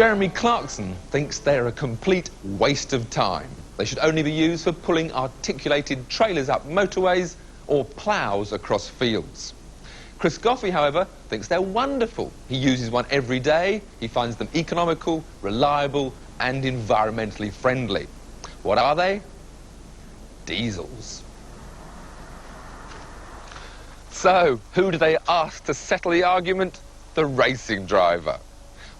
Jeremy Clarkson thinks they're a complete waste of time. They should only be used for pulling articulated trailers up motorways or ploughs across fields. Chris Goffey, however, thinks they're wonderful. He uses one every day. He finds them economical, reliable and environmentally friendly. What are they? Diesels. So, who do they ask to settle the argument? The racing driver.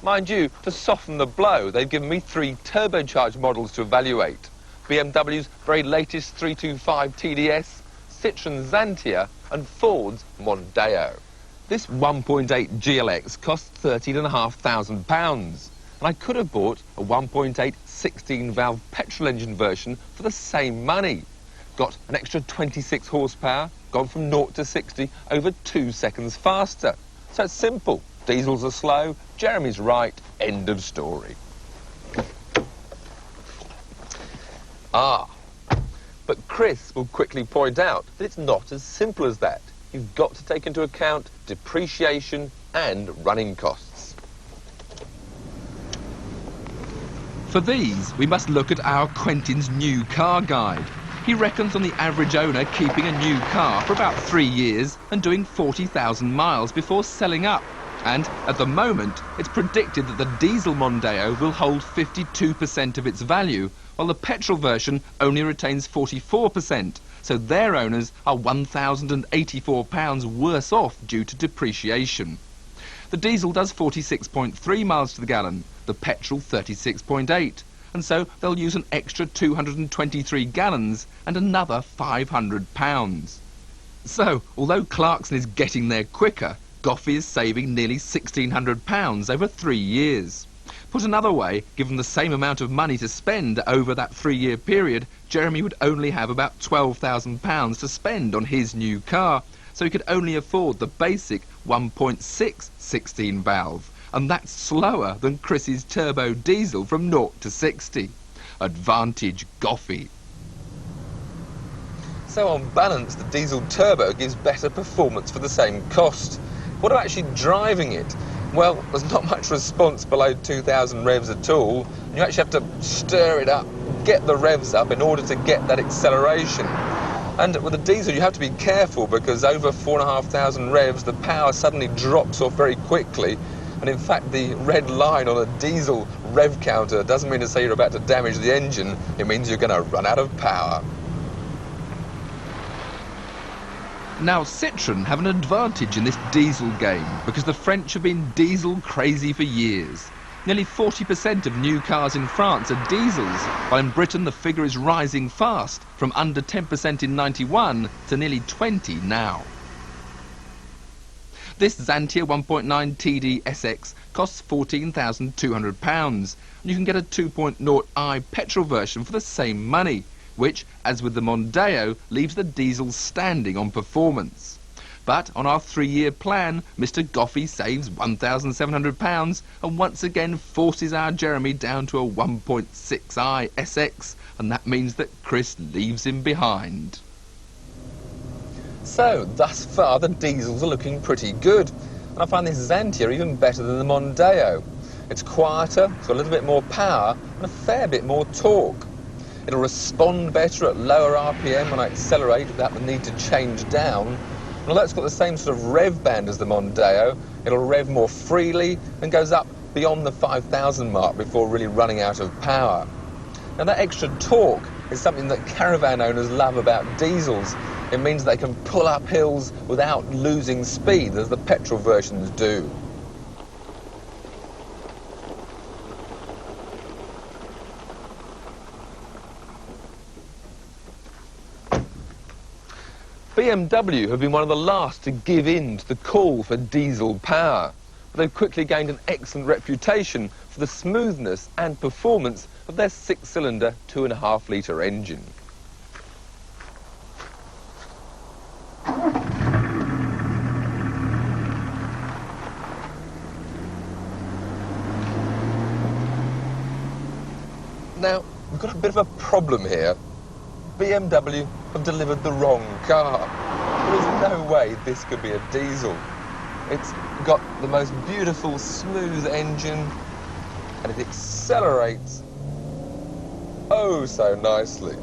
Mind you, to soften the blow, they've given me 3 turbocharged models to evaluate. BMW's very latest 325 TDS, Citroen Xantia and Ford's Mondeo. This 1.8 GLX costs £13,500 and I could have bought a 1.8 16-valve petrol engine version for the same money. Got an extra 26 horsepower, gone from 0 to 60 over 2 seconds faster. So it's simple. Diesels are slow, Jeremy's right, end of story. But Chris will quickly point out that it's not as simple as that. You've got to take into account depreciation and running costs. For these, we must look at our Quentin's new car guide. He reckons on the average owner keeping a new car for about 3 years and doing 40,000 miles before selling up. And at the moment, it's predicted that the diesel Mondeo will hold 52% of its value, while the petrol version only retains 44%, so their owners are £1,084 worse off due to depreciation. The diesel does 46.3 miles to the gallon, the petrol 36.8, and so they'll use an extra 223 gallons and another £500. So, although Clarkson is getting there quicker, Goffey is saving nearly £1,600 over 3 years. Put another way, given the same amount of money to spend over that 3-year period, Jeremy would only have about £12,000 to spend on his new car, so he could only afford the basic 1.6 16-valve, and that's slower than Chris's turbo diesel from 0 to 60. Advantage Goffey. So on balance, the diesel turbo gives better performance for the same cost. What about actually driving it? Well, there's not much response below 2,000 revs at all. You actually have to stir it up, get the revs up in order to get that acceleration. And with a diesel, you have to be careful because over 4,500 revs, the power suddenly drops off very quickly. And in fact, the red line on a diesel rev counter doesn't mean to say you're about to damage the engine. It means you're going to run out of power. Now, Citroen have an advantage in this diesel game because the French have been diesel crazy for years. Nearly 40% of new cars in France are diesels, while in Britain the figure is rising fast, from under 10% in '91 to nearly 20% now. This Xantia 1.9 TD SX costs £14,200, and you can get a 2.0i petrol version for the same money, which, as with the Mondeo, leaves the diesel standing on performance. But on our 3-year plan, Mr. Goffey saves £1,700 and once again forces our Jeremy down to a 1.6i SX, and that means that Chris leaves him behind. So, thus far the diesels are looking pretty good, and I find this Xantia even better than the Mondeo. It's quieter, it's got a little bit more power and a fair bit more torque. It'll respond better at lower RPM when I accelerate without the need to change down. And although it's got the same sort of rev band as the Mondeo, it'll rev more freely and goes up beyond the 5,000 mark before really running out of power. Now that extra torque is something that caravan owners love about diesels. It means they can pull up hills without losing speed as the petrol versions do. BMW have been one of the last to give in to the call for diesel power, but they've quickly gained an excellent reputation for the smoothness and performance of their 6-cylinder 2.5-litre engine. Now, we've got a bit of a problem here. BMW have delivered the wrong car. There is no way this could be a diesel. It's got the most beautiful, smooth engine, and it accelerates oh so nicely.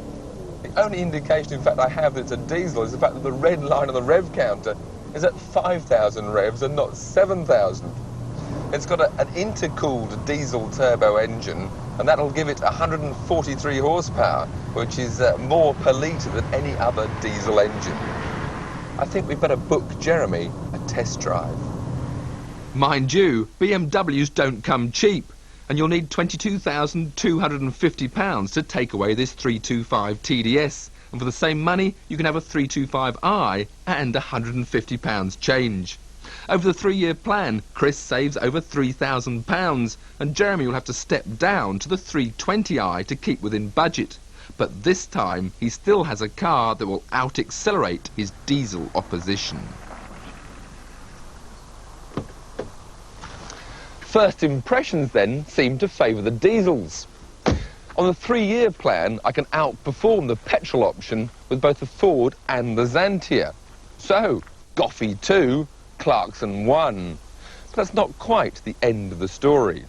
The only indication, in fact, I have that it's a diesel is the fact that the red line on the rev counter is at 5,000 revs and not 7,000. It's got an intercooled diesel turbo engine, and that'll give it 143 horsepower, which is more per litre than any other diesel engine. I think we'd better book Jeremy a test drive. Mind you, BMWs don't come cheap, and you'll need £22,250 to take away this 325 TDS. And for the same money, you can have a 325i and £150 change. Over the 3-year plan, Chris saves over £3,000, and Jeremy will have to step down to the 320i to keep within budget. But this time, he still has a car that will out-accelerate his diesel opposition. First impressions then seem to favour the diesels. On the 3-year plan, I can outperform the petrol option with both the Ford and the Xantia. So, Goffey 2, Clarkson 1. But that's not quite the end of the story.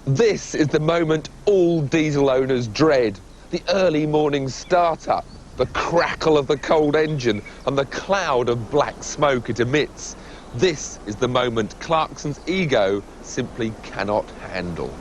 This is the moment all diesel owners dread. The early morning start-up, the crackle of the cold engine and the cloud of black smoke it emits. This is the moment Clarkson's ego simply cannot handle.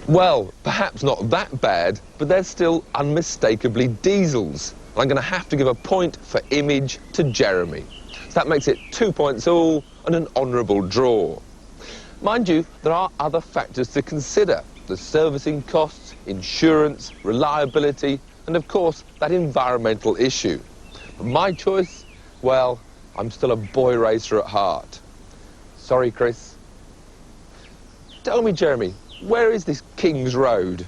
Well, perhaps not that bad, but they're still unmistakably diesels. I'm going to have to give a point for image to Jeremy. So that makes it 2 points all and an honourable draw. Mind you, there are other factors to consider. The servicing costs, insurance, reliability, and of course, that environmental issue. But my choice, well, I'm still a boy racer at heart. Sorry, Chris. Tell me, Jeremy, where is this King's Road?